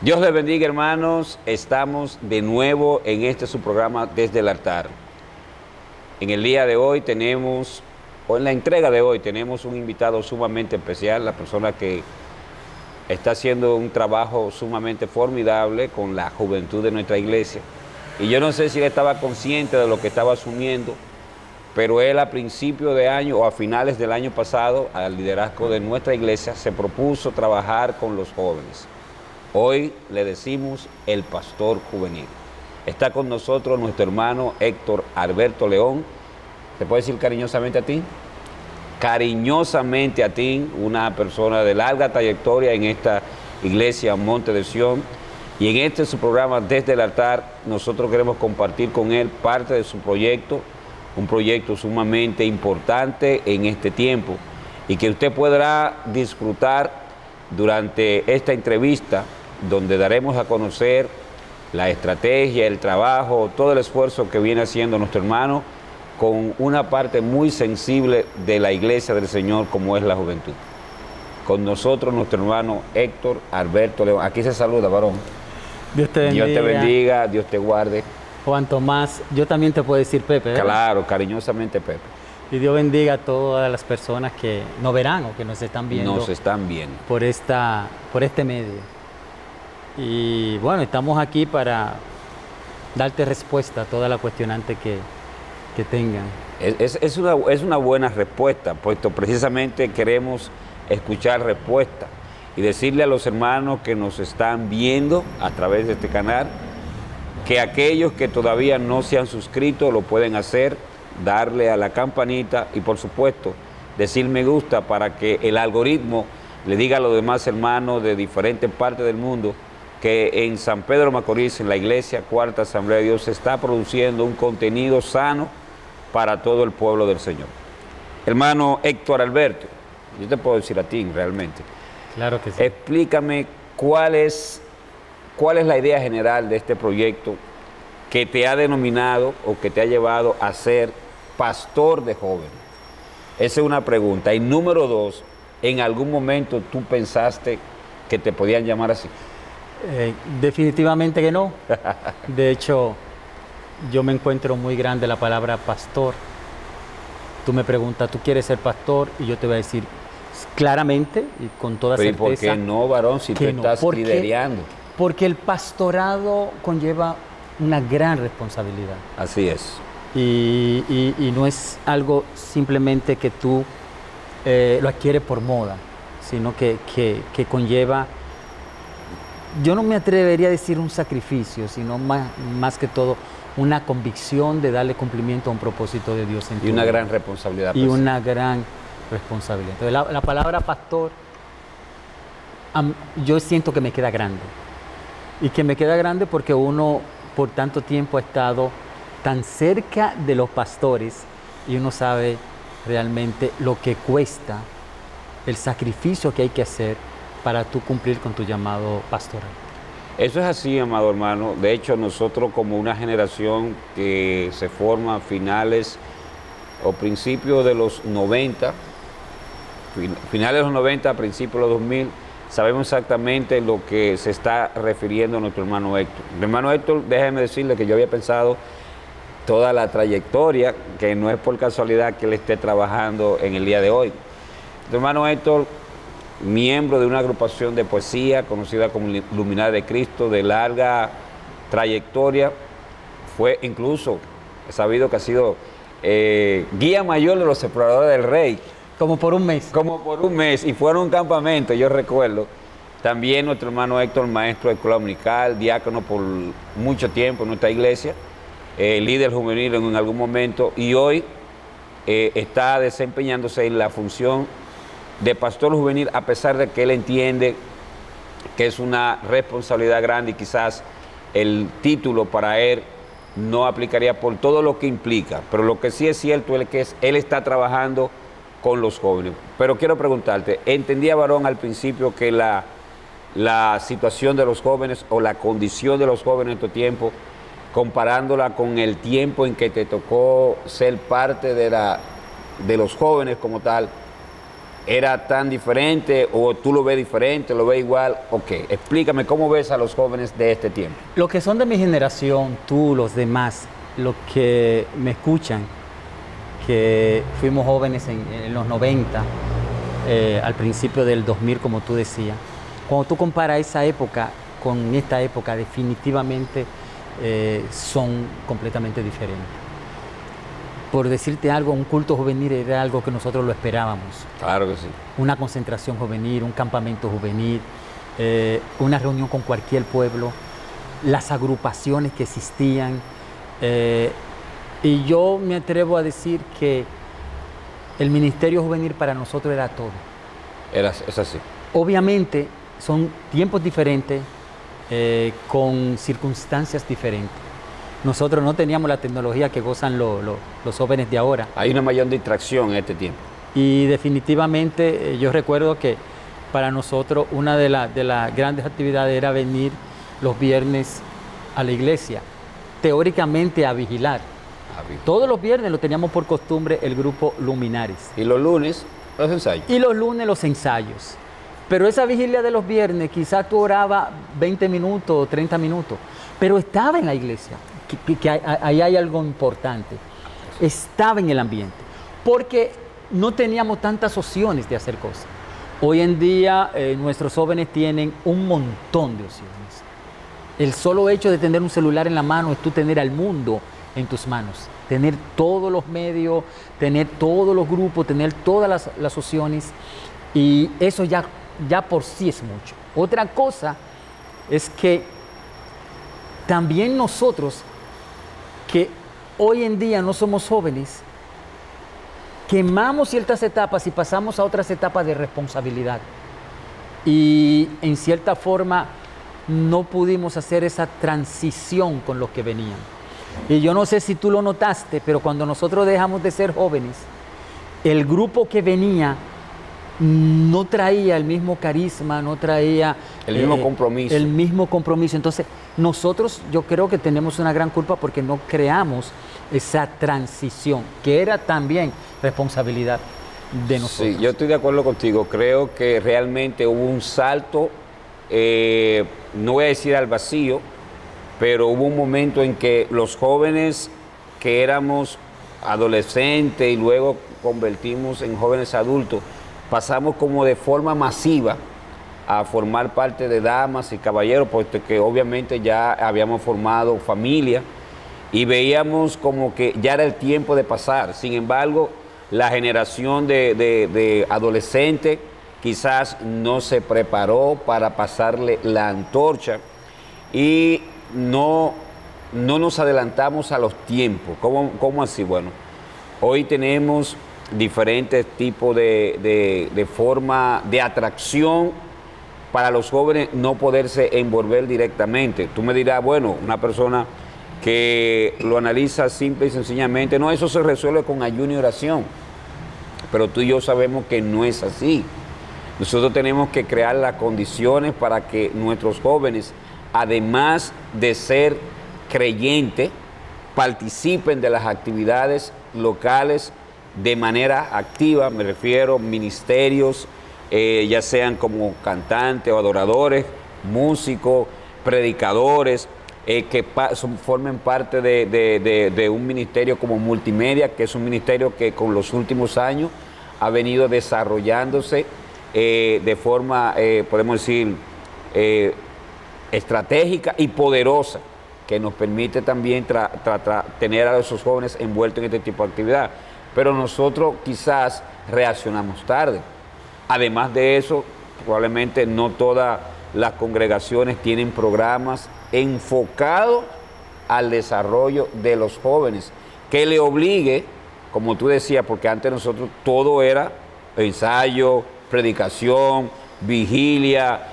Dios les bendiga, hermanos. Estamos de nuevo en este su programa Desde el Altar. En el día de hoy tenemos, o en la entrega de hoy, tenemos un invitado sumamente especial, la persona que está haciendo un trabajo sumamente formidable con la juventud de nuestra iglesia. Y yo no sé si él estaba consciente de lo que estaba asumiendo, pero él a principio de año o a finales del año pasado, al liderazgo de nuestra iglesia, se propuso trabajar con los jóvenes. Hoy le decimos el pastor juvenil. Está con nosotros nuestro hermano Héctor Alberto León. ¿Te puedo decir cariñosamente a ti? Cariñosamente a ti, una persona de larga trayectoria en esta iglesia Monte de Sion. Y en este su programa Desde el Altar, nosotros queremos compartir con él parte de su proyecto, un proyecto sumamente importante en este tiempo y que usted podrá disfrutar durante esta entrevista, donde daremos a conocer la estrategia, el trabajo, todo el esfuerzo que viene haciendo nuestro hermano con una parte muy sensible de la iglesia del Señor, como es la juventud. Con nosotros nuestro hermano Héctor Alberto León. Aquí se saluda, varón. Dios te bendiga. Dios te bendiga, Dios te guarde. Juan Tomás, yo también te puedo decir Pepe, ¿verdad? Claro, cariñosamente Pepe. Y Dios bendiga a todas las personas que nos verán o que nos están viendo. Nos están viendo. Por este medio. Y bueno, estamos aquí para darte respuesta a toda la cuestionante que tengan. Es una buena respuesta, puesto precisamente queremos escuchar respuesta y decirle a los hermanos que nos están viendo a través de este canal que aquellos que todavía no se han suscrito lo pueden hacer, darle a la campanita y por supuesto decir me gusta para que el algoritmo le diga a los demás hermanos de diferentes partes del mundo que en San Pedro Macorís, en la iglesia Cuarta Asamblea de Dios, se está produciendo un contenido sano para todo el pueblo del Señor. Hermano Héctor Alberto, yo te puedo decir a ti realmente. Claro que sí. Explícame cuál es la idea general de este proyecto que te ha denominado o que te ha llevado a ser pastor de jóvenes. Esa es una pregunta. Y número dos, ¿en algún momento tú pensaste que te podían llamar así? Definitivamente que no. De hecho, yo me encuentro muy grande la palabra pastor. Tú me preguntas, ¿tú quieres ser pastor? Y yo te voy a decir claramente y con toda certeza. ¿Por qué no, varón, si tú estás liderando? Porque el pastorado conlleva una gran responsabilidad. Así es. Y no es algo simplemente que tú lo adquieres por moda, sino que conlleva, yo no me atrevería a decir un sacrificio, sino más que todo una convicción de darle cumplimiento a un propósito de Dios en tu vida. Y una gran responsabilidad. Y una gran responsabilidad. Entonces, la palabra pastor, yo siento que me queda grande. Y que me queda grande porque uno por tanto tiempo ha estado tan cerca de los pastores y uno sabe realmente lo que cuesta, el sacrificio que hay que hacer para tú cumplir con tu llamado pastoral. Eso es así, amado hermano. De hecho, nosotros como una generación que se forma a finales o principios de los 90, finales de los 90, principios de los 2000, sabemos exactamente lo que se está refiriendo a nuestro hermano Héctor. Mi hermano Héctor, déjeme decirle que yo había pensado toda la trayectoria, que no es por casualidad que él esté trabajando en el día de hoy. Nuestro hermano Héctor, miembro de una agrupación de poesía conocida como Luminaria de Cristo, de larga trayectoria, fue incluso, he sabido que ha sido guía mayor de los exploradores del Rey. Como por un mes. Como por un mes, y fueron a un campamento, yo recuerdo. También nuestro hermano Héctor, maestro de escuela dominical, diácono por mucho tiempo en nuestra iglesia, líder juvenil en algún momento, y hoy está desempeñándose en la función de pastor juvenil, a pesar de que él entiende que es una responsabilidad grande y quizás el título para él no aplicaría por todo lo que implica, pero lo que sí es cierto es que él está trabajando con los jóvenes. Pero quiero preguntarte, ¿entendía, varón, al principio que la situación de los jóvenes o la condición de los jóvenes en tu tiempo, comparándola con el tiempo en que te tocó ser parte de los jóvenes como tal, ¿Era tan diferente o tú lo ves diferente, lo ves igual? Ok, explícame cómo ves a los jóvenes de este tiempo. Los que son de mi generación, tú, los demás, los que me escuchan, que fuimos jóvenes en los 90, al principio del 2000, como tú decías, cuando tú comparas esa época con esta época, definitivamente son completamente diferentes. Por decirte algo, un culto juvenil era algo que nosotros lo esperábamos. Claro que sí. Una concentración juvenil, un campamento juvenil, una reunión con cualquier pueblo, las agrupaciones que existían. Y yo me atrevo a decir que el ministerio juvenil para nosotros era todo. Es así. Obviamente son tiempos diferentes, con circunstancias diferentes. Nosotros no teníamos la tecnología que gozan los jóvenes de ahora. Hay una mayor distracción en este tiempo. Y definitivamente yo recuerdo que para nosotros una de las grandes actividades era venir los viernes a la iglesia, teóricamente a vigilar. Todos los viernes lo teníamos por costumbre el grupo Luminares. Y los lunes, los ensayos. Y los lunes los ensayos. Pero esa vigilia de los viernes quizás tú orabas 20 minutos o 30 minutos, pero estaba en la iglesia. Que ahí hay algo importante. Estaba en el ambiente, porque no teníamos tantas opciones de hacer cosas. Hoy en día nuestros jóvenes tienen un montón de opciones. El solo hecho de tener un celular en la mano es tú tener al mundo en tus manos, tener todos los medios, tener todos los grupos, tener todas las opciones, y eso ya por sí es mucho. Otra cosa es que también nosotros, que hoy en día no somos jóvenes, quemamos ciertas etapas y pasamos a otras etapas de responsabilidad. Y en cierta forma no pudimos hacer esa transición con los que venían. Y yo no sé si tú lo notaste, pero cuando nosotros dejamos de ser jóvenes, el grupo que venía no traía el mismo carisma, no traía el mismo compromiso. El mismo compromiso. Entonces, nosotros yo creo que tenemos una gran culpa porque no creamos esa transición, que era también responsabilidad de nosotros. Sí, yo estoy de acuerdo contigo. Creo que realmente hubo un salto, no voy a decir al vacío, pero hubo un momento en que los jóvenes que éramos adolescentes y luego convertimos en jóvenes adultos, pasamos como de forma masiva a formar parte de damas y caballeros, porque obviamente ya habíamos formado familia y veíamos como que ya era el tiempo de pasar. Sin embargo, la generación de adolescentes quizás no se preparó para pasarle la antorcha y no nos adelantamos a los tiempos. ¿Cómo así? Bueno, hoy tenemos diferentes tipos de forma de atracción para los jóvenes no poderse envolver directamente. Tú me dirás, bueno, una persona que lo analiza simple y sencillamente, no, eso se resuelve con ayuno y oración. Pero tú y yo sabemos que no es así. Nosotros tenemos que crear las condiciones para que nuestros jóvenes, además de ser creyentes, participen de las actividades locales de manera activa. Me refiero a ministerios, ya sean como cantantes o adoradores, músicos, predicadores, que formen parte de un ministerio como Multimedia, que es un ministerio que con los últimos años ha venido desarrollándose de forma, podemos decir, estratégica y poderosa, que nos permite también tener a esos jóvenes envueltos en este tipo de actividad. Pero nosotros quizás reaccionamos tarde. Además de eso, probablemente no todas las congregaciones tienen programas enfocados al desarrollo de los jóvenes, que le obligue, como tú decías, porque antes nosotros todo era ensayo, predicación, vigilia,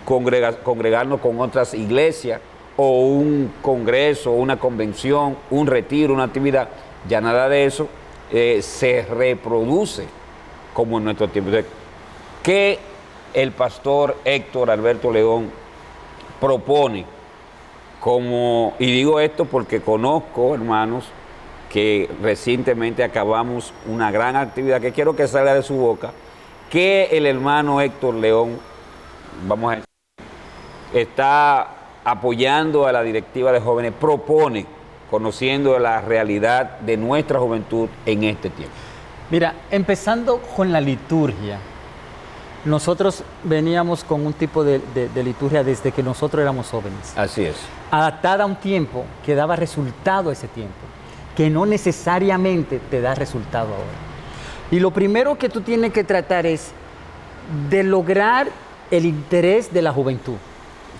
congregarnos con otras iglesias, o un congreso, una convención, un retiro, una actividad. Ya nada de eso se reproduce como en nuestro tiempo. Entonces, ¿qué el pastor Héctor Alberto León propone? Y digo esto porque conozco, hermanos, que recientemente acabamos una gran actividad que quiero que salga de su boca, que el hermano Héctor León, vamos a decir, está apoyando a la directiva de jóvenes, propone, conociendo la realidad de nuestra juventud en este tiempo? Mira, empezando con la liturgia, nosotros veníamos con un tipo de liturgia desde que nosotros éramos jóvenes. Así es. Adaptada a un tiempo que daba resultado a ese tiempo, que no necesariamente te da resultado ahora. Y lo primero que tú tienes que tratar es de lograr el interés de la juventud.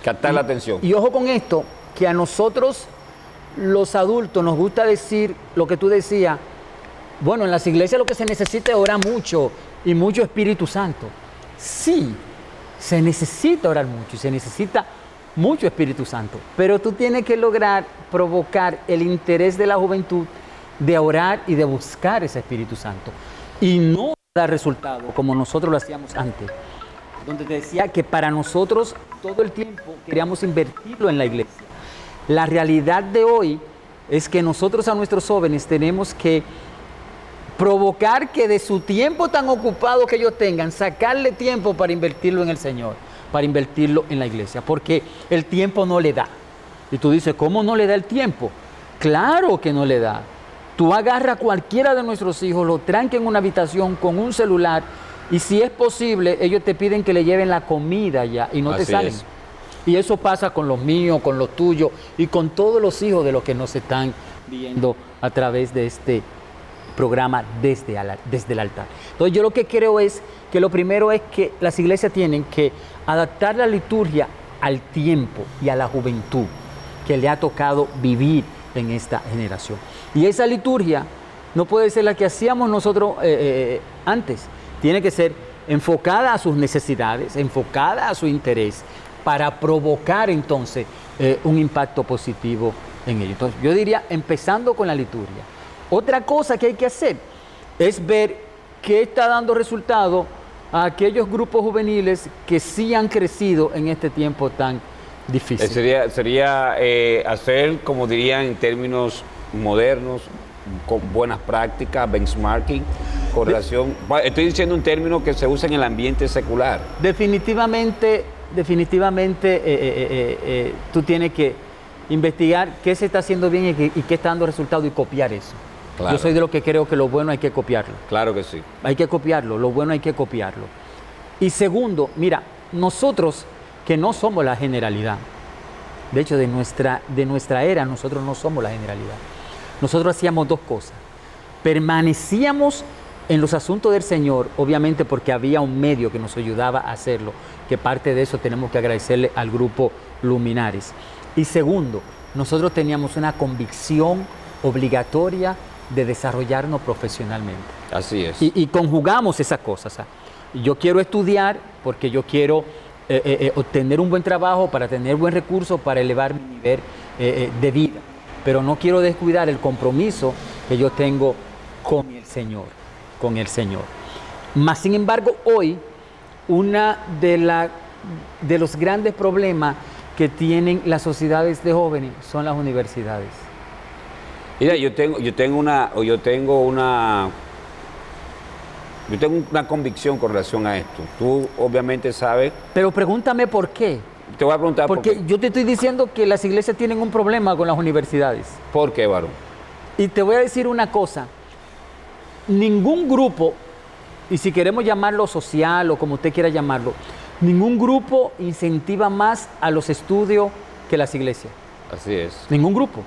Captar la atención. Y ojo con esto, que a nosotros los adultos nos gusta decir lo que tú decías, bueno, en las iglesias lo que se necesita es orar mucho y mucho Espíritu Santo. Sí, se necesita orar mucho y se necesita mucho Espíritu Santo, pero tú tienes que lograr provocar el interés de la juventud de orar y de buscar ese Espíritu Santo y no dar resultado como nosotros lo hacíamos antes, donde te decía que para nosotros todo el tiempo queríamos invertirlo en la iglesia. La realidad de hoy es que nosotros a nuestros jóvenes tenemos que provocar que de su tiempo tan ocupado que ellos tengan, sacarle tiempo para invertirlo en el Señor, para invertirlo en la iglesia, porque el tiempo no le da. Y tú dices, ¿cómo no le da el tiempo? Claro que no le da. Tú agarras a cualquiera de nuestros hijos, lo tranca en una habitación con un celular y si es posible, ellos te piden que le lleven la comida ya y no te salen. Es. Y eso pasa con los míos, con los tuyos y con todos los hijos de los que nos están viendo a través de este programa desde el altar. Entonces yo lo que creo es que lo primero es que las iglesias tienen que adaptar la liturgia al tiempo y a la juventud que le ha tocado vivir en esta generación. Y esa liturgia no puede ser la que hacíamos nosotros antes, tiene que ser enfocada a sus necesidades, enfocada a su interés, para provocar entonces un impacto positivo en ello. Entonces yo diría, empezando con la liturgia. Otra cosa que hay que hacer es ver qué está dando resultado a aquellos grupos juveniles que sí han crecido en este tiempo tan difícil. Sería hacer, como dirían en términos modernos, con buenas prácticas, benchmarking, correlación. Estoy diciendo un término que se usa en el ambiente secular. Definitivamente, tú tienes que investigar qué se está haciendo bien y qué está dando resultado y copiar eso. Claro. Yo soy de los que creo que lo bueno hay que copiarlo. Claro que sí. Hay que copiarlo, lo bueno hay que copiarlo. Y segundo, mira, nosotros que no somos la generalidad, de hecho de nuestra era nosotros no somos la generalidad. Nosotros hacíamos dos cosas. Permanecíamos en los asuntos del Señor, obviamente porque había un medio que nos ayudaba a hacerlo, que parte de eso tenemos que agradecerle al grupo Luminares. Y segundo, nosotros teníamos una convicción obligatoria de desarrollarnos profesionalmente. Así es. Y conjugamos esas cosas. O sea, yo quiero estudiar porque yo quiero obtener un buen trabajo, para tener buen recurso, para elevar mi nivel de vida. Pero no quiero descuidar el compromiso que yo tengo con el Señor. Con el Señor. Mas, sin embargo, hoy, una de los grandes problemas que tienen las sociedades de jóvenes son las universidades. Mira, yo tengo una convicción con relación a esto. Tú obviamente sabes. Pero pregúntame por qué. Te voy a preguntar por qué. Porque yo te estoy diciendo que las iglesias tienen un problema con las universidades. ¿Por qué, varón? Y te voy a decir una cosa. Ningún grupo, y si queremos llamarlo social o como usted quiera llamarlo, ningún grupo incentiva más a los estudios que las iglesias. Así es. Ningún grupo.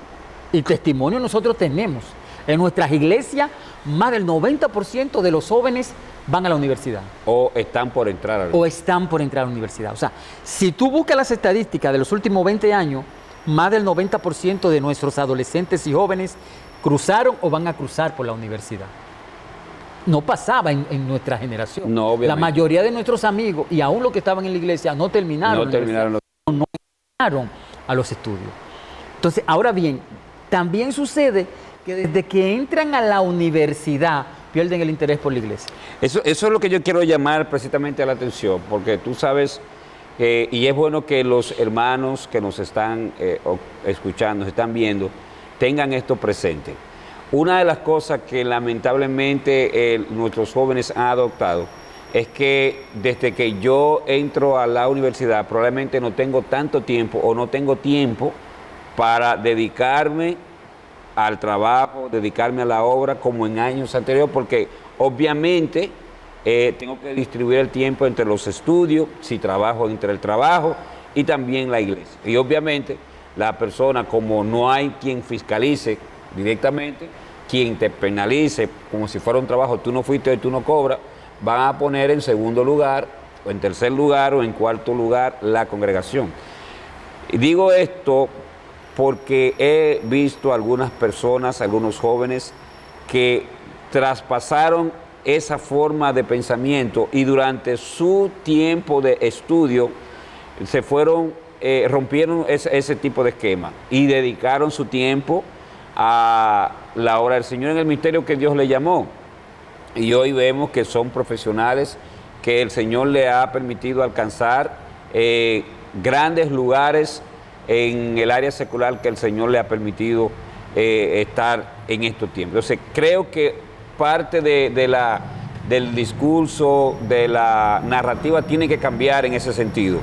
Y testimonio nosotros tenemos. En nuestras iglesias, más del 90% de los jóvenes van a la universidad. O están por entrar a la universidad. O sea, si tú buscas las estadísticas de los últimos 20 años, más del 90% de nuestros adolescentes y jóvenes cruzaron o van a cruzar por la universidad. No pasaba en nuestra generación. No, obviamente. La mayoría de nuestros amigos, y aún los que estaban en la iglesia, no terminaron a los estudios. Entonces, ahora bien, también sucede que desde que entran a la universidad pierden el interés por la iglesia. Eso es lo que yo quiero llamar precisamente la atención, porque tú sabes, y es bueno que los hermanos que nos están escuchando, nos están viendo, tengan esto presente. Una de las cosas que lamentablemente nuestros jóvenes han adoptado es que desde que yo entro a la universidad probablemente no tengo tanto tiempo o no tengo tiempo para dedicarme al trabajo, dedicarme a la obra como en años anteriores, porque obviamente tengo que distribuir el tiempo entre los estudios, si trabajo entre el trabajo y también la iglesia. Y obviamente la persona, como no hay quien fiscalice directamente, quien te penalice como si fuera un trabajo, tú no fuiste y tú no cobras, van a poner en segundo lugar, o en tercer lugar, o en cuarto lugar la congregación. Y digo esto porque he visto algunas personas, algunos jóvenes, que traspasaron esa forma de pensamiento y durante su tiempo de estudio se fueron, rompieron ese tipo de esquema y dedicaron su tiempo a la obra del Señor en el ministerio que Dios le llamó. Y hoy vemos que son profesionales que el Señor le ha permitido alcanzar grandes lugares en el área secular que el Señor le ha permitido estar en estos tiempos. Entonces, creo que parte del discurso, de la narrativa, tiene que cambiar en ese sentido.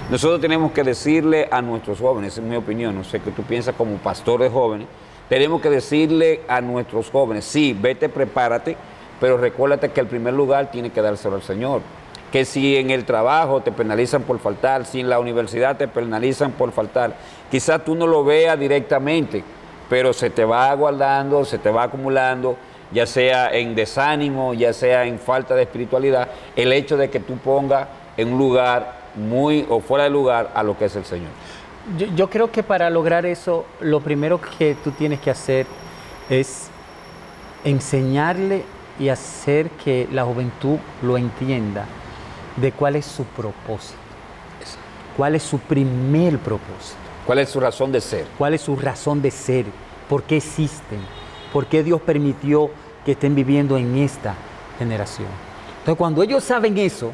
Nosotros tenemos que decirle a nuestros jóvenes, en mi opinión, no sé qué tú piensas como pastor de jóvenes, tenemos que decirle a nuestros jóvenes, sí, vete, prepárate, pero recuérdate que el primer lugar tiene que dárselo al Señor. Que si en el trabajo te penalizan por faltar, si en la universidad te penalizan por faltar, quizás tú no lo veas directamente, pero se te va guardando, se te va acumulando, ya sea en desánimo, ya sea en falta de espiritualidad, el hecho de que tú pongas en un lugar muy o fuera de lugar a lo que es el Señor. Yo creo que para lograr eso, lo primero que tú tienes que hacer es enseñarle y hacer que la juventud lo entienda de cuál es su propósito, cuál es su primer propósito. ¿Cuál es su razón de ser? ¿Cuál es su razón de ser? ¿Por qué existen? ¿Por qué Dios permitió que estén viviendo en esta generación? Entonces, cuando ellos saben eso,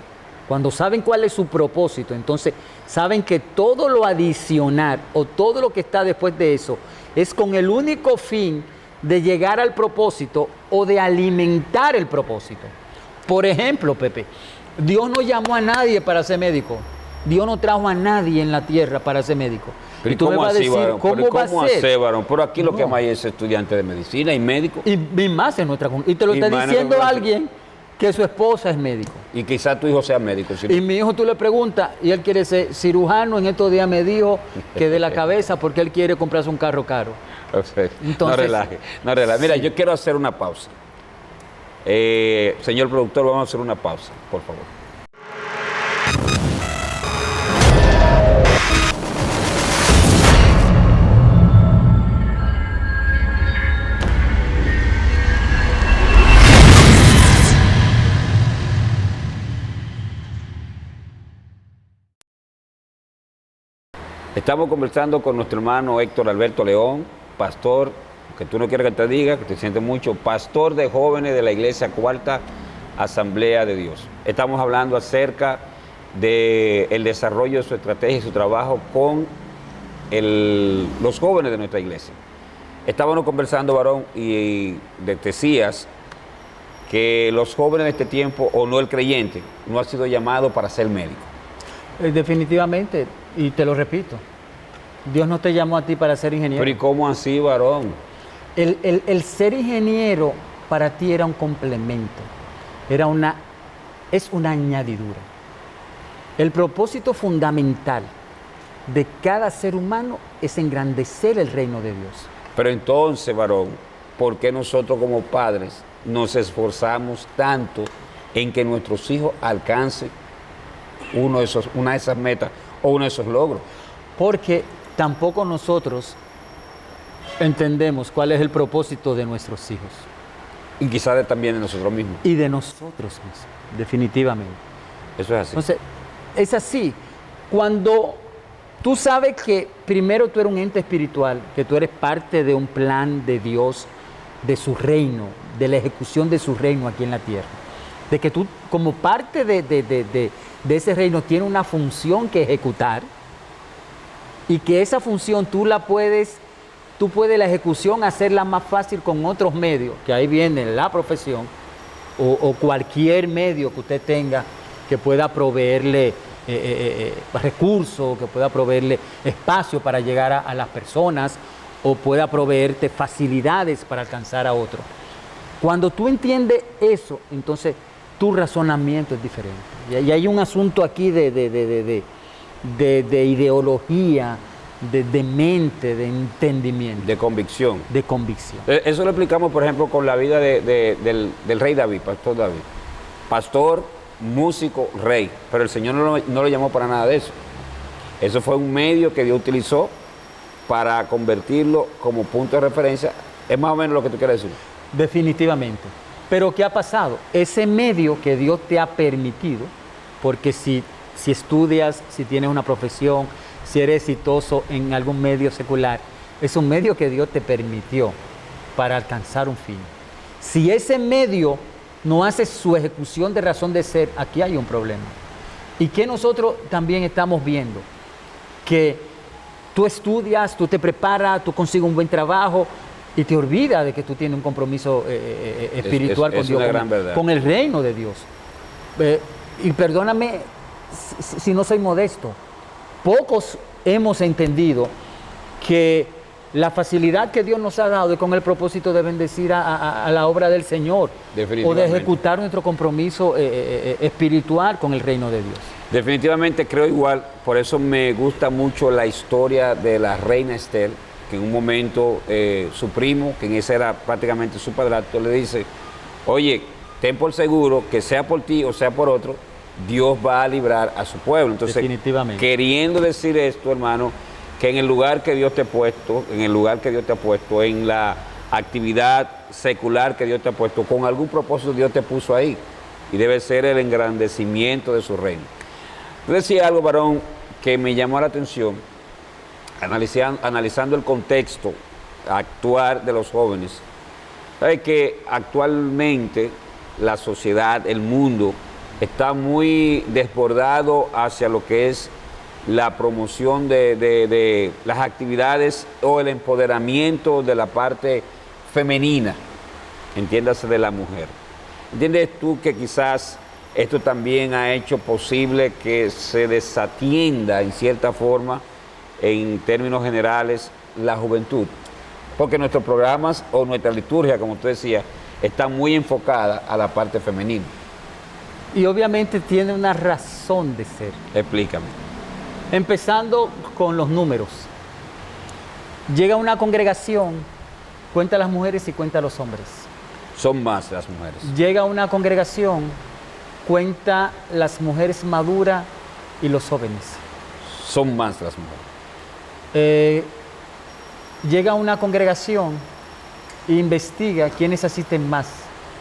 cuando saben cuál es su propósito, entonces saben que todo lo adicional o todo lo que está después de eso es con el único fin de llegar al propósito o de alimentar el propósito. Por ejemplo, Pepe, Dios no llamó a nadie para ser médico. Dios no trajo a nadie en la tierra para ser médico. Pero y tú me vas a decir, ¿cómo va a ser? Varón? Pero aquí lo No. que más hay es estudiante de medicina y médico. Y más en nuestra comunidad. Y te lo está diciendo alguien que su esposa es médico. Y quizás tu hijo sea médico. ¿Sí? Y mi hijo, tú le preguntas, y él quiere ser cirujano. En estos días me dijo que de la cabeza, porque él quiere comprarse un carro caro. Entonces, no relaje, no relaje. Mira, yo quiero hacer una pausa. Señor productor, vamos a hacer una pausa, por favor. Estamos conversando con nuestro hermano Héctor Alberto León, pastor, que tú no quieres que te diga, que te sientes mucho, pastor de jóvenes de la Iglesia Cuarta Asamblea de Dios. Estamos hablando acerca del desarrollo de su estrategia y su trabajo con los jóvenes de nuestra iglesia. Estábamos conversando, varón, y decías que los jóvenes de este tiempo, o no el creyente, no ha sido llamado para ser médico. Definitivamente, y te lo repito, Dios no te llamó a ti para ser ingeniero. Pero ¿y cómo así, varón? El ser ingeniero para ti era un complemento, es una añadidura. El propósito fundamental de cada ser humano es engrandecer el reino de Dios. Pero entonces, varón, ¿por qué nosotros como padres nos esforzamos tanto en que nuestros hijos alcancen una de esas metas o uno de esos logros? Porque tampoco nosotros entendemos cuál es el propósito de nuestros hijos. Y quizás también de nosotros mismos. Y de nosotros mismos, definitivamente. Eso es así. Entonces, es así. Cuando tú sabes que primero tú eres un ente espiritual, que tú eres parte de un plan de Dios, de su reino, de la ejecución de su reino aquí en la tierra, de que tú como parte de ese reino tienes una función que ejecutar y que esa función tú puedes la ejecución hacerla más fácil con otros medios, que ahí viene la profesión, o cualquier medio que usted tenga que pueda proveerle recursos, que pueda proveerle espacio para llegar a las personas o pueda proveerte facilidades para alcanzar a otro. Cuando tú entiendes eso, entonces tu razonamiento es diferente. Y hay un asunto aquí de ideología, de mente, de entendimiento. De convicción. De convicción. Eso lo explicamos, por ejemplo, con la vida del rey David, pastor David. Pastor, músico, rey. Pero el Señor no lo llamó para nada de eso. Eso fue un medio que Dios utilizó para convertirlo como punto de referencia. Es más o menos lo que tú quieres decir. Definitivamente. Pero ¿qué ha pasado? Ese medio que Dios te ha permitido, porque si estudias, si tienes una profesión, si eres exitoso en algún medio secular, es un medio que Dios te permitió para alcanzar un fin. Si ese medio no hace su ejecución de razón de ser, aquí hay un problema. Y que nosotros también estamos viendo, que tú estudias, tú te preparas, tú consigues un buen trabajo y te olvidas de que tú tienes un compromiso espiritual con Dios, con el reino de Dios. Y perdóname si no soy modesto, pocos hemos entendido que la facilidad que Dios nos ha dado es con el propósito de bendecir a la obra del Señor o de ejecutar nuestro compromiso espiritual con el reino de Dios. Definitivamente creo igual, por eso me gusta mucho la historia de la reina Esther, que en un momento su primo, que en ese era prácticamente su padrastro, le dice, oye, ten por seguro que sea por ti o sea por otro, Dios va a librar a su pueblo. Entonces, queriendo decir esto, hermano, que en el lugar que Dios te ha puesto, en la actividad secular que Dios te ha puesto, con algún propósito Dios te puso ahí, y debe ser el engrandecimiento de su reino. Yo decía algo, varón, que me llamó la atención, analizando el contexto actual de los jóvenes. Sabes que actualmente la sociedad, el mundo, está muy desbordado hacia lo que es la promoción de las actividades o el empoderamiento de la parte femenina, entiéndase, de la mujer. ¿Entiendes tú que quizás esto también ha hecho posible que se desatienda en cierta forma, en términos generales, la juventud? Porque nuestros programas o nuestra liturgia, como tú decías, está muy enfocada a la parte femenina. Y obviamente tiene una razón de ser. Explícame. Empezando con los números. Llega una congregación, cuenta a las mujeres y cuenta a los hombres. Son más las mujeres. Llega una congregación, cuenta las mujeres maduras y los jóvenes. Son más las mujeres. Llega una congregación e investiga quiénes asisten más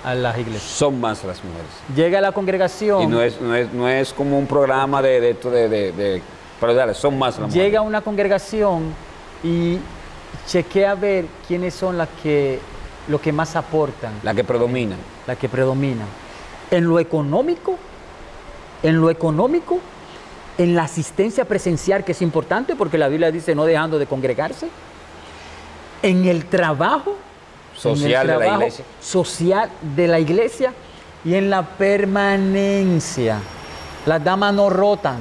a las iglesias. Son más las mujeres. Llega a la congregación. Y no es como un programa pero dale, son más las mujeres. Llega a una congregación y chequea a ver quiénes son los que más aportan. La que predominan. La que predominan. En lo económico, en la asistencia presencial, que es importante porque la Biblia dice no dejando de congregarse. En el trabajo social de la iglesia y en la permanencia. Las damas no rotan.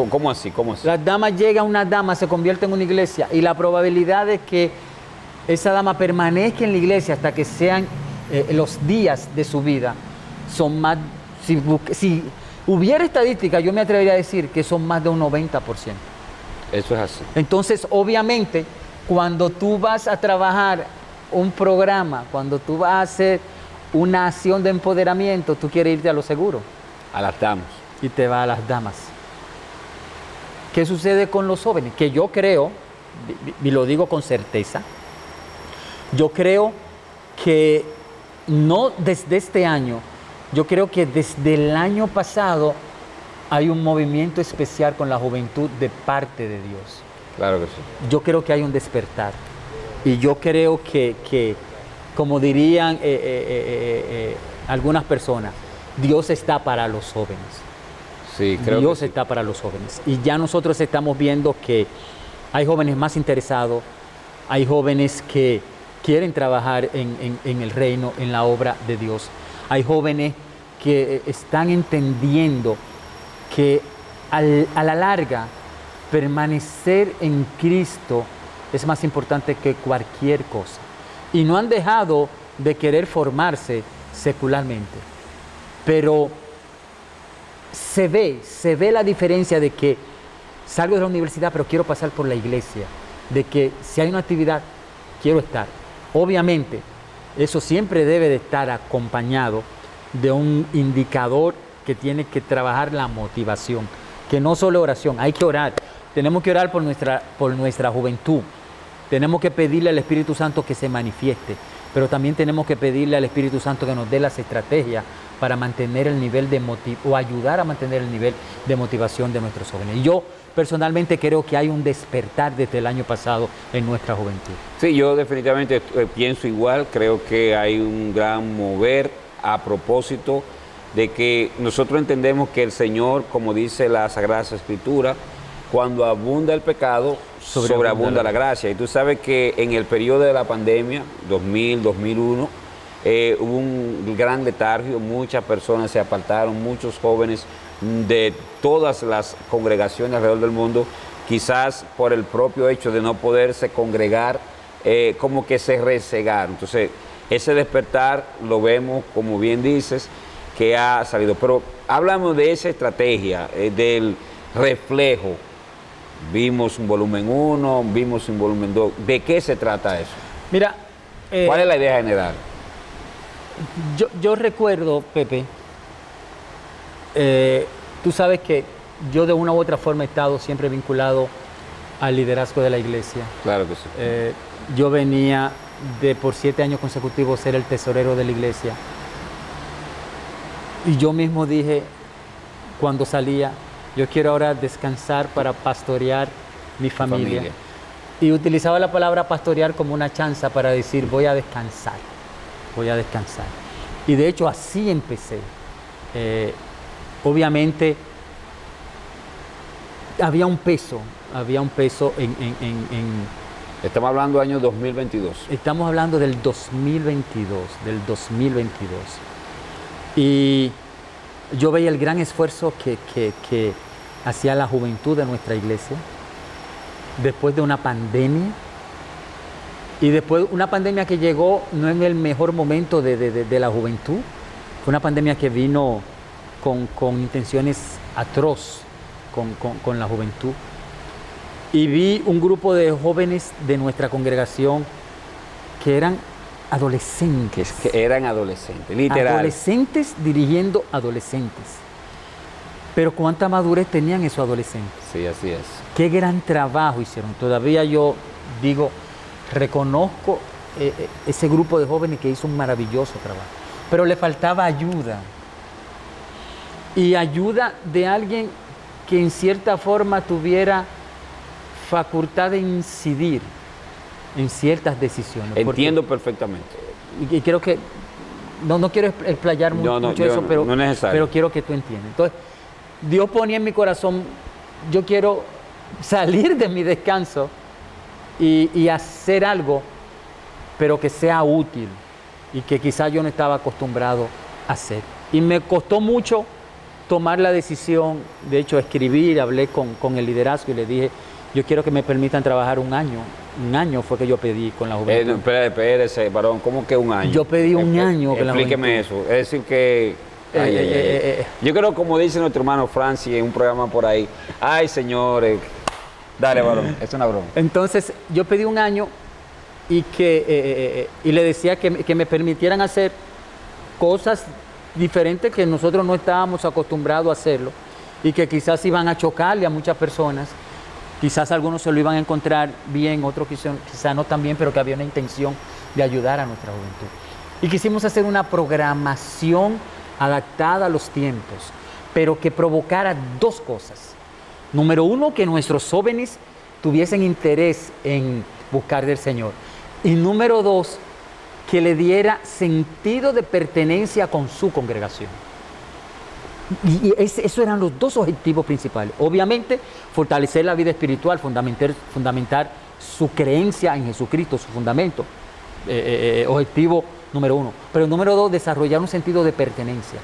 ¿Cómo así? Las damas, llega una dama, se convierte en una iglesia y la probabilidad de que esa dama permanezca en la iglesia hasta que sean los días de su vida son más, si hubiera estadística, yo me atrevería a decir que son más de un 90%. Eso es así. Entonces, obviamente, cuando tú vas a trabajar un programa, cuando tú vas a hacer una acción de empoderamiento, tú quieres irte a lo seguro. A las damas. Y te vas a las damas. ¿Qué sucede con los jóvenes? Que yo creo, y lo digo con certeza, yo creo que no desde este año, yo creo que desde el año pasado hay un movimiento especial con la juventud de parte de Dios. Claro que sí. Yo creo que hay un despertar. Y yo creo que como dirían algunas personas, Dios está para los jóvenes. Sí, creo Dios que sí. está para los jóvenes. Y ya nosotros estamos viendo que hay jóvenes más interesados, hay jóvenes que quieren trabajar en el reino, en la obra de Dios. hay jóvenes que están entendiendo que a la larga permanecer en Cristo es más importante que cualquier cosa. Y no han dejado de querer formarse secularmente. Pero se ve la diferencia de que salgo de la universidad pero quiero pasar por la iglesia, de que si hay una actividad quiero estar. Obviamente eso siempre debe de estar acompañado de un indicador que tiene que trabajar la motivación, que no solo oración, hay que orar. Tenemos que orar por nuestra juventud, tenemos que pedirle al Espíritu Santo que se manifieste, pero también tenemos que pedirle al Espíritu Santo que nos dé las estrategias para mantener el nivel de o ayudar a mantener el nivel de motivación de nuestros jóvenes. Y yo personalmente creo que hay un despertar desde el año pasado en nuestra juventud. Sí, yo definitivamente pienso igual, creo que hay un gran mover a propósito de que nosotros entendemos que el Señor, como dice la Sagrada Escritura, cuando abunda el pecado, sobreabunda la gracia. Y tú sabes que en el periodo de la pandemia, 2000, 2001, hubo un gran letargio, muchas personas se apartaron, muchos jóvenes de todas las congregaciones alrededor del mundo, quizás por el propio hecho de no poderse congregar, como que se resegaron. Entonces, ese despertar lo vemos, como bien dices, que ha salido. Pero hablamos de esa estrategia, del reflejo. Vimos un volumen 1, vimos un volumen 2. ¿De qué se trata eso? Mira, ¿cuál es la idea general? Yo recuerdo, Pepe, tú sabes que yo de una u otra forma he estado siempre vinculado al liderazgo de la iglesia. Claro que sí. Yo venía de por 7 años consecutivos ser el tesorero de la iglesia. Y yo mismo dije, cuando salía, yo quiero ahora descansar para pastorear mi familia. Y utilizaba la palabra pastorear como una chanza para decir, voy a descansar. Y de hecho así empecé. Obviamente había un peso en Estamos hablando del año 2022. Estamos hablando del 2022. Y yo veía el gran esfuerzo que hacía la juventud de nuestra iglesia después de una pandemia. Y después una pandemia que llegó no en el mejor momento de la juventud. Fue una pandemia que vino con intenciones atroces con la juventud. Y vi un grupo de jóvenes de nuestra congregación que eran adolescentes. Que eran adolescentes, literal. Adolescentes dirigiendo adolescentes. Pero cuánta madurez tenían esos adolescentes. Sí, así es. Qué gran trabajo hicieron. Todavía yo digo, reconozco ese grupo de jóvenes que hizo un maravilloso trabajo. Pero le faltaba ayuda. Y ayuda de alguien que en cierta forma tuviera facultad de incidir en ciertas decisiones. Entiendo perfectamente. Y creo que no quiero explayar mucho eso, pero, no es necesario. Pero quiero que tú entiendas. Entonces, Dios ponía en mi corazón, yo quiero salir de mi descanso y hacer algo, pero que sea útil y que quizás yo no estaba acostumbrado a hacer. Y me costó mucho tomar la decisión, de hecho escribir, hablé con el liderazgo y le dije, yo quiero que me permitan trabajar un año. Un año fue que yo pedí con la juventud. Espérese, varón, ¿cómo que un año? Yo pedí un año con la juventud. Explíqueme eso. Es decir que... Yo creo, como dice nuestro hermano Francis en un programa por ahí, ay, señores, dale, varón, es una broma. Entonces, yo pedí un año y le decía que me permitieran hacer cosas diferentes que nosotros no estábamos acostumbrados a hacerlo y que quizás iban a chocarle a muchas personas. Quizás algunos se lo iban a encontrar bien, otros quizás no tan bien, pero que había una intención de ayudar a nuestra juventud. Y quisimos hacer una programación adaptada a los tiempos, pero que provocara 2 cosas. Número 1, que nuestros jóvenes tuviesen interés en buscar del Señor. Y número 2, que le diera sentido de pertenencia con su congregación. Y esos eran los 2 objetivos principales. Obviamente, fortalecer la vida espiritual, fundamentar su creencia en Jesucristo, su fundamento. Objetivo número uno. Pero número dos, desarrollar un sentido de pertenencia.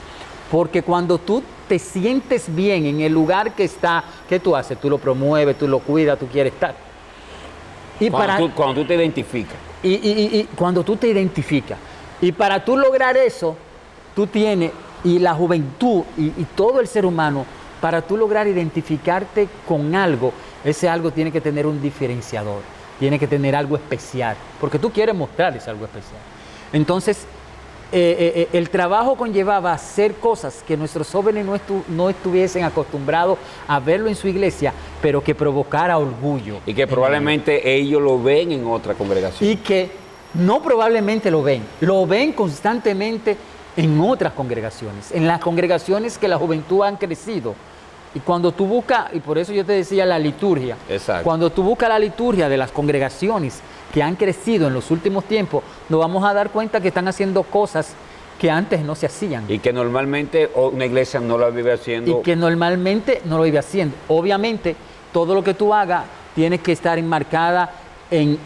Porque cuando tú te sientes bien en el lugar que está, ¿qué tú haces? Tú lo promueves, tú lo cuidas, tú quieres estar. Y cuando tú te identificas. Y cuando tú te identificas. Y para tú lograr eso, tú tienes, y la juventud y todo el ser humano, para tú lograr identificarte con algo, ese algo tiene que tener un diferenciador, tiene que tener algo especial, porque tú quieres mostrar ese algo especial. Entonces, el trabajo conllevaba hacer cosas que nuestros jóvenes no estuviesen acostumbrados a verlo en su iglesia, pero que provocara orgullo. Y que probablemente ellos lo ven en otra congregación. Y que no probablemente lo ven constantemente en otras congregaciones, en las congregaciones que la juventud han crecido. Y cuando tú buscas, y por eso yo te decía la liturgia, exacto, cuando tú buscas la liturgia de las congregaciones que han crecido en los últimos tiempos, nos vamos a dar cuenta que están haciendo cosas que antes no se hacían. Y que normalmente una iglesia no la vive haciendo. Y que normalmente no lo vive haciendo. Obviamente, todo lo que tú hagas tiene que estar enmarcada en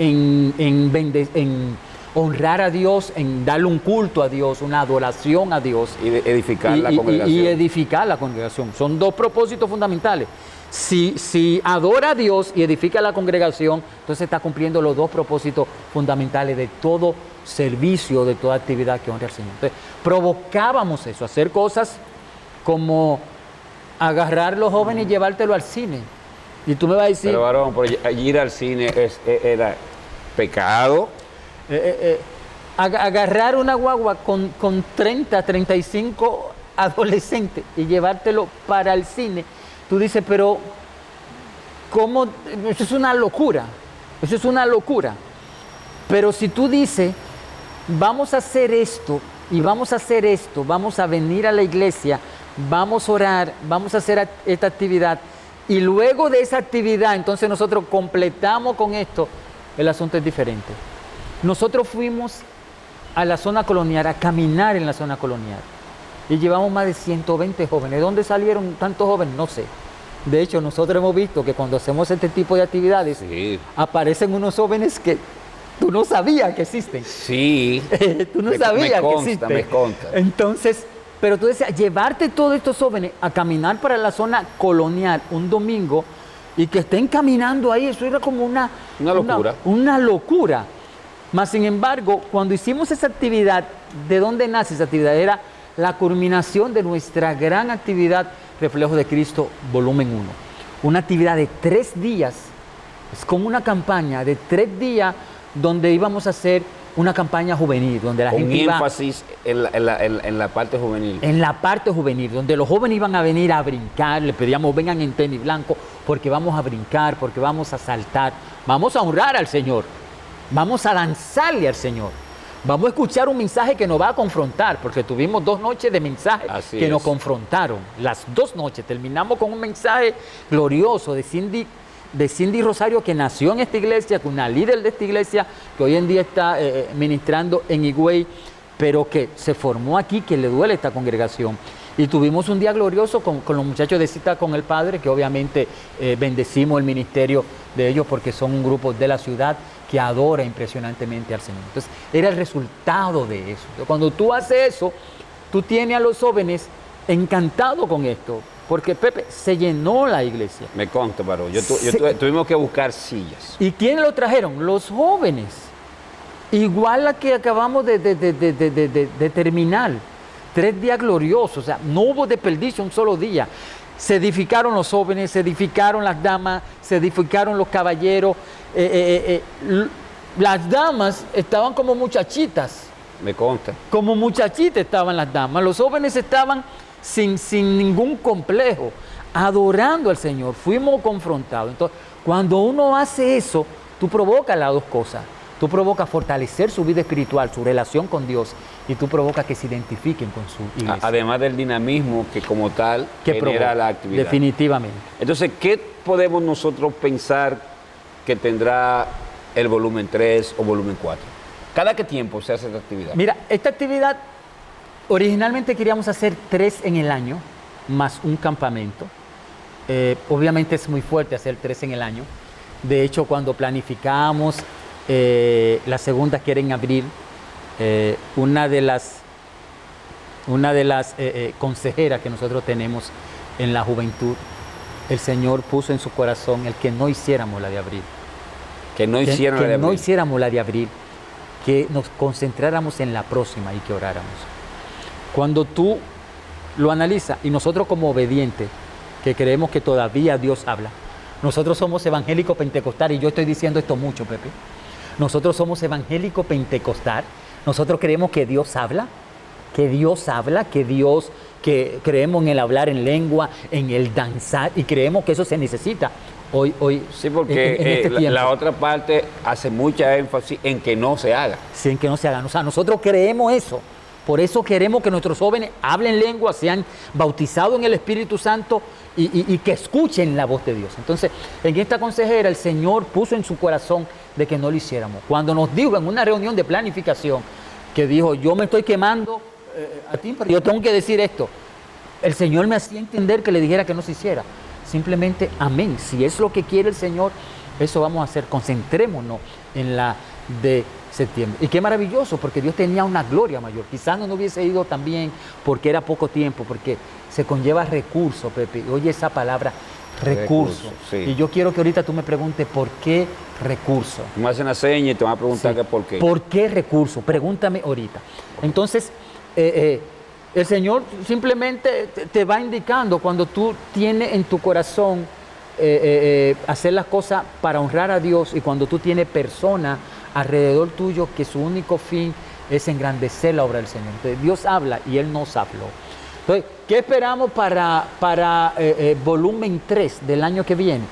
honrar a Dios, en darle un culto a Dios, una adoración a Dios. Y edificar la congregación. Y edificar la congregación. Son dos propósitos fundamentales. Si adora a Dios y edifica la congregación, entonces está cumpliendo los dos propósitos fundamentales de todo servicio, de toda actividad que honra al Señor. Entonces, provocábamos eso, hacer cosas como agarrar a los jóvenes y llevártelo al cine. Y tú me vas a decir... Pero varón, ir al cine era pecado. Agarrar una guagua con 30, 35 adolescentes y llevártelo para el cine, tú dices, pero ¿cómo? Eso es una locura, eso es una locura. Pero si tú dices, vamos a hacer esto y vamos a hacer esto, vamos a venir a la iglesia, vamos a orar, vamos a hacer esta actividad, y luego de esa actividad entonces nosotros completamos con esto, el asunto es diferente. Nosotros fuimos a la zona colonial, a caminar en la zona colonial, y llevamos más de 120 jóvenes. ¿De dónde salieron tantos jóvenes? No sé. De hecho, nosotros hemos visto que cuando hacemos este tipo de actividades, sí, aparecen unos jóvenes que tú no sabías que existen. Sí. Tú no sabías que existen. Me consta. Entonces, pero tú decías, llevarte todos estos jóvenes a caminar para la zona colonial un domingo y que estén caminando ahí, eso era como una locura. Una locura. Mas, sin embargo, cuando hicimos esa actividad, ¿de dónde nace esa actividad? Era la culminación de nuestra gran actividad Reflejo de Cristo, volumen 1. Una actividad de 3 días, es como una campaña de 3 días donde íbamos a hacer una campaña juvenil, donde la gente iba... Con énfasis en la parte juvenil. En la parte juvenil, donde los jóvenes iban a venir a brincar, le pedíamos, vengan en tenis blanco, porque vamos a brincar, porque vamos a saltar, vamos a honrar al Señor. Vamos a danzarle al Señor. Vamos a escuchar un mensaje que nos va a confrontar, porque tuvimos 2 noches de mensajes que nos confrontaron. Las 2 noches terminamos con un mensaje glorioso de Cindy Rosario, que nació en esta iglesia, que una líder de esta iglesia, que hoy en día está ministrando en Higüey, pero que se formó aquí, que le duele esta congregación. Y tuvimos un día glorioso con los muchachos de Cita con el Padre, que obviamente bendecimos el ministerio de ellos porque son un grupo de la ciudad que adora impresionantemente al Señor. Entonces, era el resultado de eso. Entonces, cuando tú haces eso, tú tienes a los jóvenes encantados con esto, porque, Pepe, se llenó la iglesia. Me consta, Baró. Tuvimos que buscar sillas. ¿Y quiénes lo trajeron? Los jóvenes. Igual la que acabamos de terminar. 3 días gloriosos, o sea, no hubo desperdicio un solo día. Se edificaron los jóvenes, se edificaron las damas, se edificaron los caballeros. Las damas estaban como muchachitas. Me consta. Como muchachitas estaban las damas. Los jóvenes estaban sin ningún complejo, adorando al Señor. Fuimos confrontados. Entonces, cuando uno hace eso, tú provocas las 2 cosas. Tú provocas fortalecer su vida espiritual, su relación con Dios, y tú provocas que se identifiquen con su iglesia. Además del dinamismo que como tal genera la actividad. Definitivamente. Entonces, ¿qué podemos nosotros pensar que tendrá el volumen 3 o volumen 4? ¿Cada qué tiempo se hace esta actividad? Mira, esta actividad, originalmente queríamos hacer 3 en el año, más un campamento. Obviamente es muy fuerte hacer 3 en el año. De hecho, cuando planificamos, la segunda que era en abril, una de las consejeras que nosotros tenemos en la juventud, el Señor puso en su corazón el que no hiciéramos la de abril. Que no hicieran la de abril. No hiciéramos la de abril, que nos concentráramos en la próxima y que oráramos. Cuando tú lo analizas, y nosotros como obedientes, que creemos que todavía Dios habla, nosotros somos evangélicos pentecostal, y yo estoy diciendo esto mucho, Pepe. Nosotros somos evangélicos pentecostal, nosotros creemos que Dios habla, que creemos en el hablar en lengua, en el danzar, y creemos que eso se necesita hoy sí, porque en este tiempo. La otra parte hace mucha énfasis en que no se haga. Sí, en que no se haga. O sea, nosotros creemos eso. Por eso queremos que nuestros jóvenes hablen lengua, sean bautizados en el Espíritu Santo y que escuchen la voz de Dios. Entonces, en esta consejera el Señor puso en su corazón de que no lo hiciéramos. Cuando nos dijo en una reunión de planificación, que dijo, yo me estoy quemando a ti, pero yo tengo que decir esto. El Señor me hacía entender que le dijera que no se hiciera. Simplemente, amén. Si es lo que quiere el Señor, eso vamos a hacer. Concentrémonos en la de septiembre. Y qué maravilloso, porque Dios tenía una gloria mayor. Quizás no hubiese ido tan bien porque era poco tiempo, porque se conlleva recurso, Pepe. Oye esa palabra, recurso. Sí. Y yo quiero que ahorita tú me preguntes, ¿por qué recurso? Tú me haces una seña y te van a preguntar Sí. que por qué. ¿Por qué recurso? Pregúntame ahorita. Entonces, el Señor simplemente te va indicando cuando tú tienes en tu corazón hacer las cosas para honrar a Dios, y cuando tú tienes personas alrededor tuyo que su único fin es engrandecer la obra del Señor. Entonces, Dios habla y Él nos habló. Entonces, ¿qué esperamos para volumen 3 del año que viene?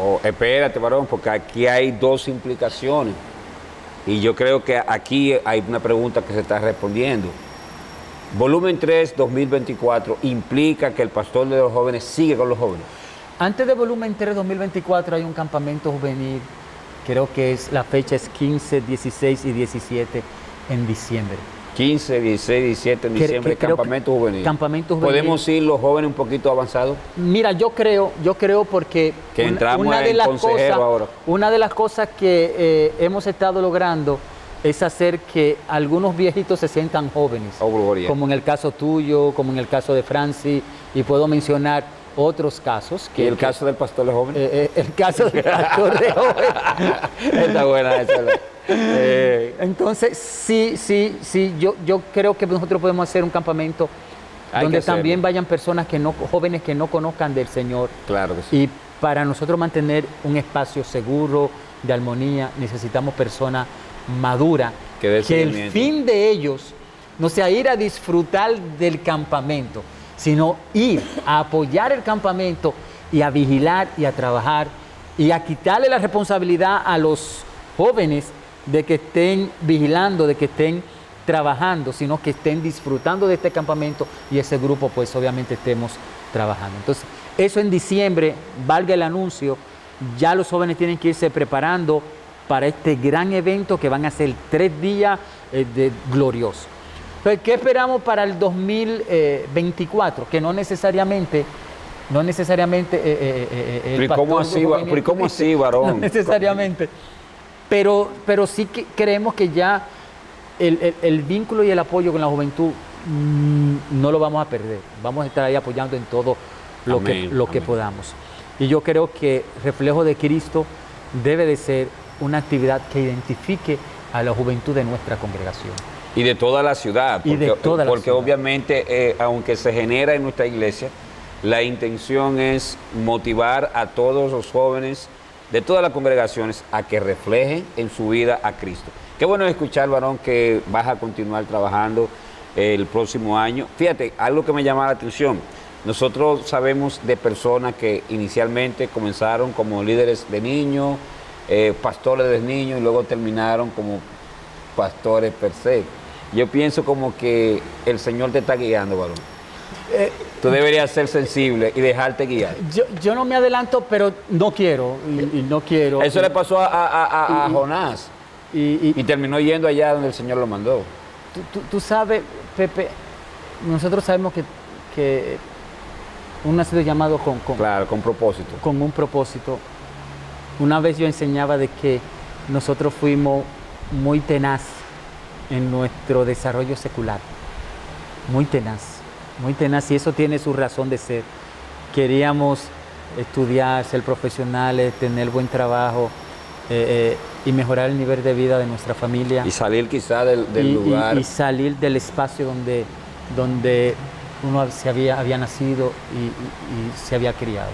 Oh, espérate, varón, porque aquí hay dos implicaciones. Y yo creo que aquí hay una pregunta que se está respondiendo. Volumen 3, 2024, implica que el pastor de los jóvenes sigue con los jóvenes. Antes de volumen 3 2024 hay un campamento juvenil, creo que la fecha es 15, 16 y 17 en diciembre. 15, 16, 17 en diciembre, campamento juvenil. Campamento juvenil. ¿Podemos ir los jóvenes un poquito avanzados? Mira, yo creo porque Que entramos en consejero ahora. Una de las cosas que hemos estado logrando es hacer que algunos viejitos se sientan jóvenes, Oh, gloria. como en el caso tuyo, como en el caso de Francis, y puedo mencionar otros casos. ¿Y el caso del pastor de jóvenes? El caso del pastor de jóvenes. Está buena esa. Entonces, sí, yo creo que nosotros podemos hacer un campamento Hay donde que hacerlo. también vayan personas jóvenes que no conozcan del Señor. Claro que sí. Y para nosotros mantener un espacio seguro, de armonía, necesitamos personas maduras, Que dé el seguimiento. fin de ellos no sea ir a disfrutar del campamento, sino ir a apoyar el campamento y a vigilar y a trabajar y a quitarle la responsabilidad a los jóvenes de que estén vigilando, de que estén trabajando, sino que estén disfrutando de este campamento y ese grupo pues obviamente estemos trabajando. Entonces, eso en diciembre, valga el anuncio, ya los jóvenes tienen que irse preparando para este gran evento que van a ser 3 días gloriosos. Entonces, ¿qué esperamos para el 2024? Que no necesariamente el ¿Pero cómo pastor así, juvenil pero cómo dice, así, varón? no necesariamente. Pero sí que creemos que ya el vínculo y el apoyo con la juventud no lo vamos a perder. Vamos a estar ahí apoyando en todo lo Amén, que amén. podamos. Y yo creo que Reflejo de Cristo debe de ser una actividad que identifique a la juventud de nuestra congregación. Y de toda la ciudad. Y de toda la porque ciudad. obviamente, aunque se genera en nuestra iglesia, la intención es motivar a todos los jóvenes de todas las congregaciones a que reflejen en su vida a Cristo. Qué bueno escuchar, varón, que vas a continuar trabajando el próximo año. Fíjate, algo que me llama la atención. Nosotros sabemos de personas que inicialmente comenzaron como líderes de niños, pastores de niños, y luego terminaron como pastores per se. Yo pienso como que el Señor te está guiando, varón. Tú deberías ser sensible y dejarte guiar. Yo no me adelanto, pero no quiero, y no quiero. Eso le pasó a Jonás y terminó yendo allá donde el Señor lo mandó. Tú sabes, Pepe, nosotros sabemos que uno ha sido llamado Claro, con propósito. con un propósito. Una vez yo enseñaba de que nosotros fuimos muy tenaz en nuestro desarrollo secular. Muy tenaz, y eso tiene su razón de ser. Queríamos estudiar, ser profesionales, tener buen trabajo y mejorar el nivel de vida de nuestra familia. Y salir quizá del lugar. Y salir del espacio donde uno había nacido y se había criado.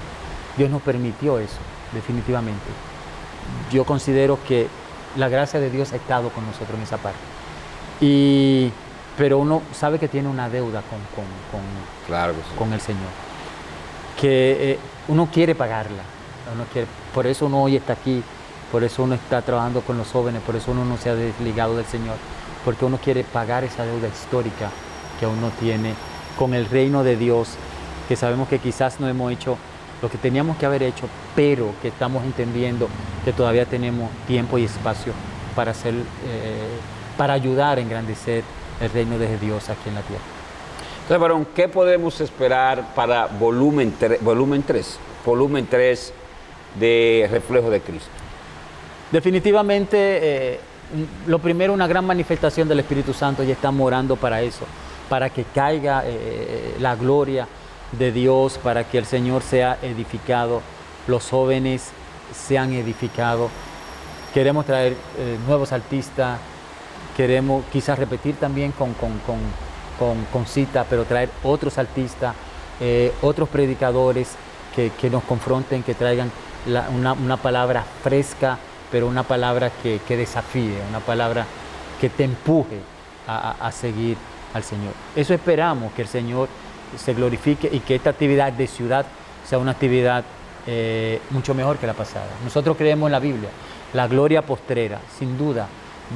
Dios nos permitió eso, definitivamente. Yo considero que la gracia de Dios ha estado con nosotros en esa parte. Pero uno sabe que tiene una deuda Claro que sí. con el Señor, que uno quiere pagarla, por eso uno hoy está aquí, por eso uno está trabajando con los jóvenes, por eso uno no se ha desligado del Señor, porque uno quiere pagar esa deuda histórica que uno tiene con el reino de Dios, que sabemos que quizás no hemos hecho lo que teníamos que haber hecho, pero que estamos entendiendo que todavía tenemos tiempo y espacio para hacer, para ayudar a engrandecer el reino de Dios aquí en la tierra. Entonces, varón, ¿qué podemos esperar para volumen 3 de Reflejo de Cristo? Definitivamente, lo primero, una gran manifestación del Espíritu Santo, y estamos orando para eso, para que caiga la gloria de Dios, para que el Señor sea edificado, los jóvenes sean edificados. Queremos traer nuevos artistas, queremos quizás repetir también con cita, pero traer otros artistas, otros predicadores que nos confronten, que traigan una palabra fresca, pero una palabra que desafíe, una palabra que te empuje a seguir al Señor. Eso esperamos, que el Señor se glorifique y que esta actividad de ciudad sea una actividad mucho mejor que la pasada. Nosotros creemos en la Biblia, la gloria postrera, sin duda,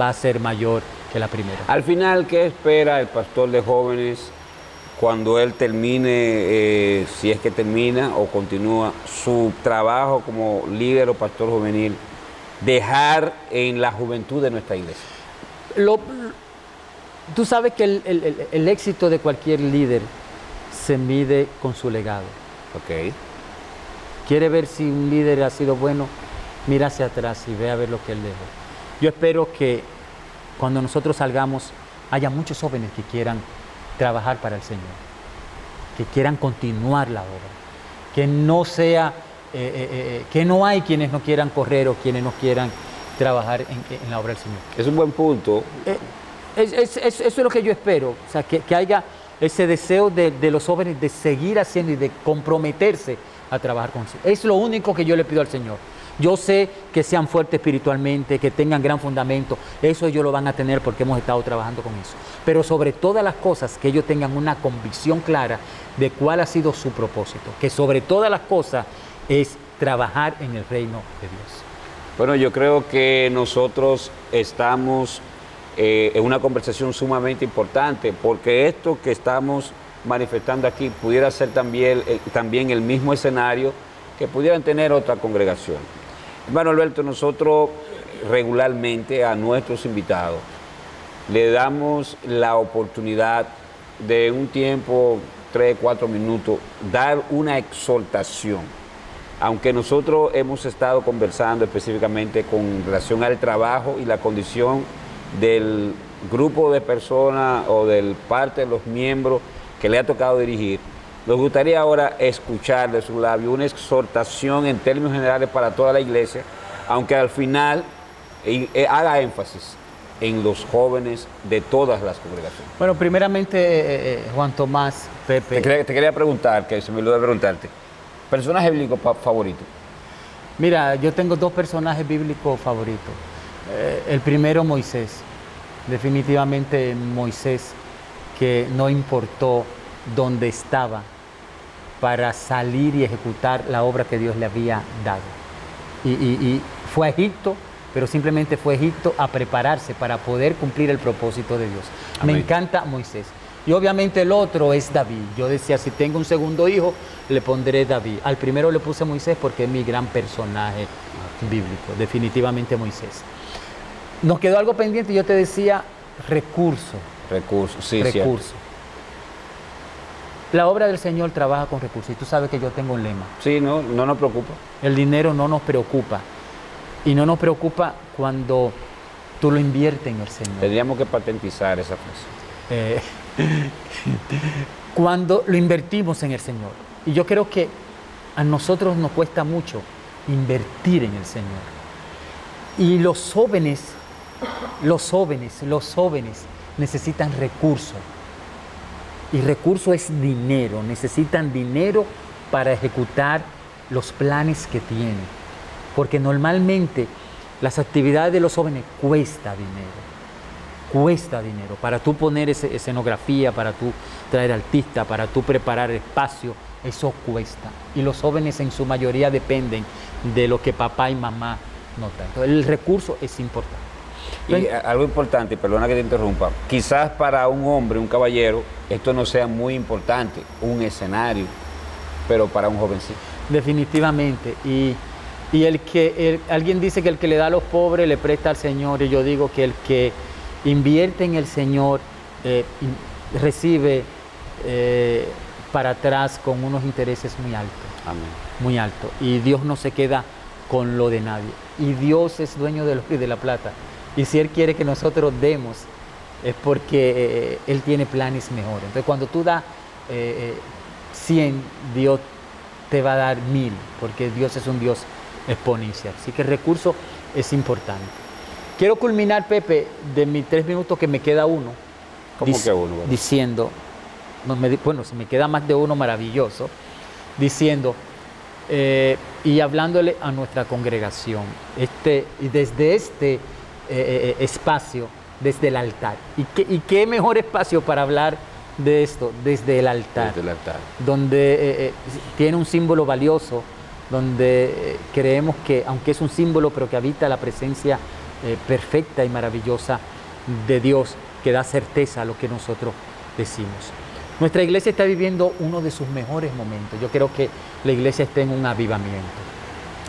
va a ser mayor que la primera. Al final, ¿qué espera el pastor de jóvenes cuando él termine, si es que termina o continúa su trabajo como líder o pastor juvenil, dejar en la juventud de nuestra iglesia? Tú sabes que el éxito de cualquier líder se mide con su legado. Ok. Quiere ver si un líder ha sido bueno, mira hacia atrás y ve a ver lo que él dejó. Yo espero que cuando nosotros salgamos haya muchos jóvenes que quieran trabajar para el Señor, que quieran continuar la obra, que no sea, que no hay quienes no quieran correr o quienes no quieran trabajar en la obra del Señor. Es un buen punto. Eso es lo que yo espero, o sea, que haya ese deseo de los jóvenes de seguir haciendo y de comprometerse a trabajar con el Señor. Es lo único que yo le pido al Señor. Yo sé que sean fuertes espiritualmente, que tengan gran fundamento, eso ellos lo van a tener porque hemos estado trabajando con eso. Pero sobre todas las cosas, que ellos tengan una convicción clara de cuál ha sido su propósito, que sobre todas las cosas es trabajar en el reino de Dios. Bueno, yo creo que nosotros estamos en una conversación sumamente importante, porque esto que estamos manifestando aquí pudiera ser también el mismo escenario que pudieran tener otra congregación. Hermano Alberto, nosotros regularmente a nuestros invitados le damos la oportunidad de un tiempo, 3, 4 minutos, dar una exhortación. Aunque nosotros hemos estado conversando específicamente con relación al trabajo y la condición del grupo de personas o del parte de los miembros que le ha tocado dirigir, nos gustaría ahora escuchar de su labio una exhortación en términos generales para toda la iglesia, aunque al final haga énfasis en los jóvenes de todas las congregaciones. Bueno, primeramente, Juan Tomás, Pepe. Te quería preguntar, que se me olvidó de preguntarte, ¿personaje bíblico favorito? Mira, yo tengo 2 personajes bíblicos favoritos. El primero, Moisés. Definitivamente Moisés, que no importó dónde estaba para salir y ejecutar la obra que Dios le había dado. Y fue a Egipto, pero simplemente fue a Egipto a prepararse para poder cumplir el propósito de Dios. Amén. Me encanta Moisés. Y obviamente el otro es David. Yo decía, si tengo un segundo hijo, le pondré David. Al primero le puse Moisés porque es mi gran personaje bíblico, definitivamente Moisés. Nos quedó algo pendiente, yo te decía, recursos. Recursos, sí, recursos. Cierto. La obra del Señor trabaja con recursos y tú sabes que yo tengo un lema. Sí, no nos preocupa. El dinero no nos preocupa y no nos preocupa cuando tú lo inviertes en el Señor. Tendríamos que patentizar esa frase. Eh, cuando lo invertimos en el Señor. Y yo creo que a nosotros nos cuesta mucho invertir en el Señor. Y los jóvenes necesitan recursos. Y recurso es dinero. Necesitan dinero para ejecutar los planes que tienen. Porque normalmente las actividades de los jóvenes cuesta dinero. Cuesta dinero. Para tú poner escenografía, para tú traer artistas, para tú preparar espacio, eso cuesta. Y los jóvenes en su mayoría dependen de lo que papá y mamá notan. Entonces, el recurso es importante. Y algo importante, perdona que te interrumpa, quizás para un hombre, un caballero, esto no sea muy importante, un escenario, pero para un joven sí. Definitivamente. Y alguien dice que el que le da a los pobres le presta al Señor, y yo digo que el que invierte en el Señor recibe para atrás con unos intereses muy altos. Amén. Muy altos. Y Dios no se queda con lo de nadie. Y Dios es dueño del oro y de la plata. Y si Él quiere que nosotros demos, es porque Él tiene planes mejores. Entonces, cuando tú das 100, Dios te va a dar 1000, porque Dios es un Dios exponencial. Así que el recurso es importante. Quiero culminar, Pepe, de mis 3 minutos, que me queda uno. ¿Cómo que uno? Bueno? Diciendo, bueno, si me queda más de uno, maravilloso, diciendo y hablándole a nuestra congregación, y desde este espacio, desde el altar. ¿Y qué mejor espacio para hablar de esto? Desde el altar. Desde el altar. Donde tiene un símbolo valioso, donde creemos que, aunque es un símbolo, pero que habita la presencia perfecta y maravillosa de Dios, que da certeza a lo que nosotros decimos. Nuestra iglesia está viviendo uno de sus mejores momentos. Yo creo que la iglesia está en un avivamiento.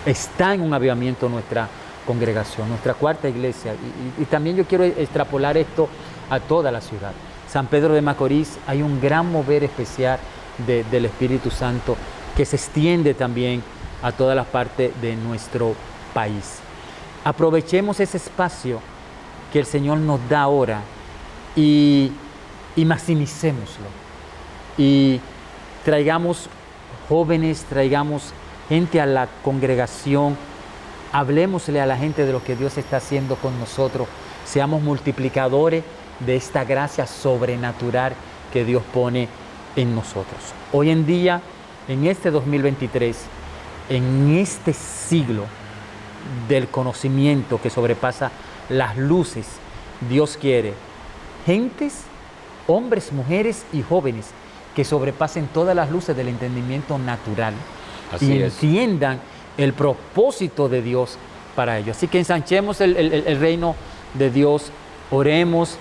Está en un avivamiento nuestra congregación, nuestra cuarta iglesia. Y también yo quiero extrapolar esto a toda la ciudad. San Pedro de Macorís, hay un gran mover especial del Espíritu Santo que se extiende también a todas las partes de nuestro país. Aprovechemos ese espacio que el Señor nos da ahora y maximicémoslo. Y traigamos jóvenes, traigamos gente a la congregación, hablemosle a la gente de lo que Dios está haciendo con nosotros, seamos multiplicadores de esta gracia sobrenatural que Dios pone en nosotros. Hoy en día, en este 2023, en este siglo del conocimiento que sobrepasa las luces, Dios quiere gentes, hombres, mujeres y jóvenes que sobrepasen todas las luces del entendimiento natural. Así y es. entiendan el propósito de Dios para ellos. Así que ensanchemos el reino de Dios, oremos,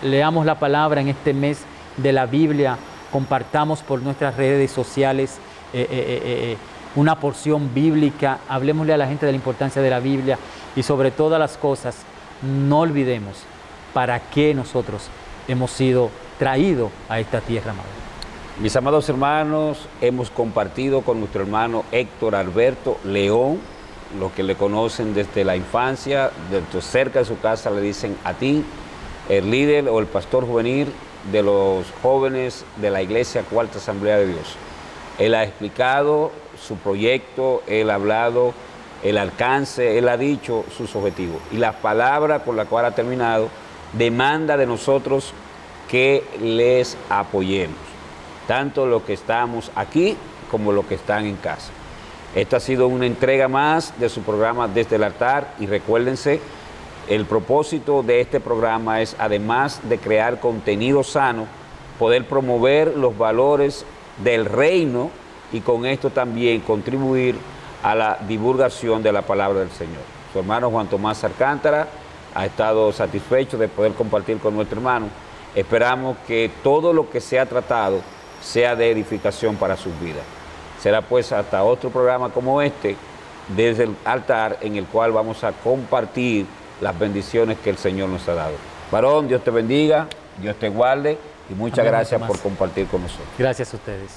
leamos la palabra en este mes de la Biblia, compartamos por nuestras redes sociales una porción bíblica, hablemosle a la gente de la importancia de la Biblia y sobre todas las cosas, no olvidemos para qué nosotros hemos sido traídos a esta tierra madre. Mis amados hermanos, hemos compartido con nuestro hermano Héctor Alberto León, los que le conocen desde la infancia, desde cerca de su casa le dicen a ti, el líder o el pastor juvenil de los jóvenes de la Iglesia Cuarta Asamblea de Dios. Él ha explicado su proyecto, él ha hablado el alcance, él ha dicho sus objetivos. Y la palabra con la cual ha terminado demanda de nosotros que les apoyemos, tanto los que estamos aquí como los que están en casa. Esta ha sido una entrega más de su programa Desde el Altar y recuérdense, el propósito de este programa es, además de crear contenido sano, poder promover los valores del reino y con esto también contribuir a la divulgación de la palabra del Señor. Su hermano Juan Tomás Alcántara ha estado satisfecho de poder compartir con nuestro hermano. Esperamos que todo lo que se ha tratado sea de edificación para sus vidas. Será pues hasta otro programa como este, Desde el Altar, en el cual vamos a compartir las bendiciones que el Señor nos ha dado. Varón, Dios te bendiga, Dios te guarde y muchas Amén, gracias Tomás, por compartir con nosotros. Gracias a ustedes.